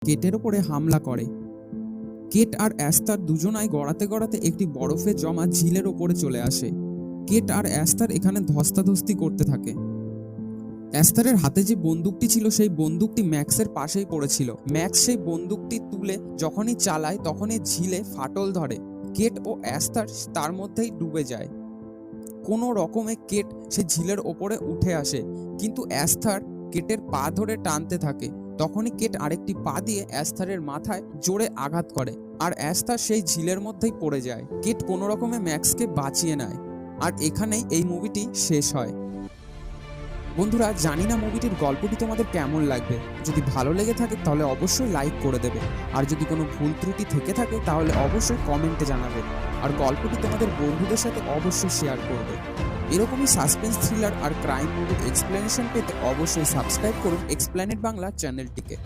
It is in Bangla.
কেটের ওপরে হামলা করে। কেট আর অ্যাস্থার দুজনাই গড়াতে গড়াতে একটি বরফে জমা ঝিলের ওপরে চলে আসে। কেট আর অ্যাস্থার এখানে ধস্তাধস্তি করতে থাকে। অ্যাস্থারের হাতে যে বন্দুকটি ছিল সেই বন্দুকটি ম্যাক্সের পাশেই পড়েছিল। ম্যাক্স সেই বন্দুকটি তুলে যখনই চালায় তখনই ঝিলে ফাটল ধরে। কেট ও অ্যাস্থার তার মধ্যেই ডুবে যায়। কোনো রকমে কেট সে ঝিলের ওপরে উঠে আসে, কিন্তু অ্যাস্থার কেটের পা ধরে টানতে থাকে। তখনই কেট আরেকটি পা দিয়ে অ্যাস্থারের মাথায় জোরে আঘাত করে, আর অ্যাস্থার সেই ঝিলের মধ্যেই পড়ে যায়। কেট কোনো রকমে ম্যাক্সকে বাঁচিয়ে নেয়, আর এখানেই এই মুভিটি শেষ হয়। বন্ধুরা, জানি না মুভিটির গল্পটি তোমাদের কেমন লাগবে। যদি ভালো লেগে থাকে তাহলে অবশ্যই লাইক করে দেবে, আর যদি কোনো ভুল ত্রুটি থেকে থাকে তাহলে অবশ্যই কমেন্টে জানাবে, আর গল্পটি তোমাদের বন্ধুদের সাথে অবশ্যই শেয়ার করবে। এরকমই সাসপেন্স, থ্রিলার আর ক্রাইম মুভির এক্সপ্লেনেশন পেতে অবশ্যই সাবস্ক্রাইব করুন এক্সপ্লেনেড বাংলা চ্যানেলটিকে।